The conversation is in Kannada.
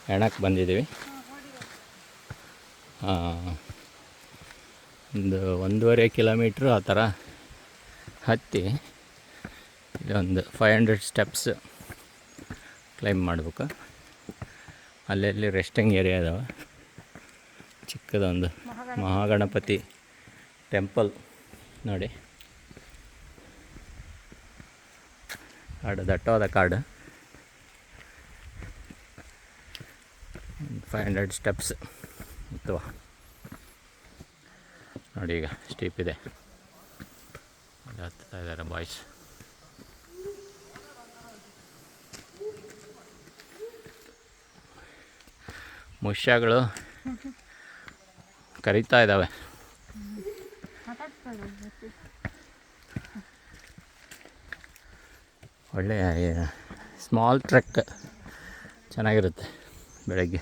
ಹೆಣಕ್ಕೆ ಬಂದಿದ್ದೀವಿ. ಒಂದು 1.5 ಕಿಲೋಮೀಟ್ರು ಆ ಥರ ಹತ್ತಿ ಇಲ್ಲೊಂದು 500 ಸ್ಟೆಪ್ಸ್ ಕ್ಲೈಂಬ್ ಮಾಡಬೇಕು. ಅಲ್ಲಲ್ಲಿ ರೆಸ್ಟಿಂಗ್ ಏರಿಯಾ ಇದಾವೆ. ಚಿಕ್ಕದೊಂದು ಮಹಾಗಣಪತಿ ಟೆಂಪಲ್ ನೋಡಿ. ಕಾಡು, ದಟ್ಟವಾದ ಕಾಡು. 500 ಸ್ಟೆಪ್ಸ್ ಅಥವಾ ನೋಡಿ. ಈಗ ಸ್ಟೀಪ್ ಇದೆ, ಹತ್ತಾ ಇದ್ದಾರೆ ಬಾಯ್ಸ್. ಮುಷ್ಯಗಳು ಕರೀತಾ ಇದ್ದಾವೆ. ಒಳ್ಳೆಯ ಸ್ಮಾಲ್ ಟ್ರೆಕ್ ಚೆನ್ನಾಗಿರುತ್ತೆ ಬೆಳಗ್ಗೆ.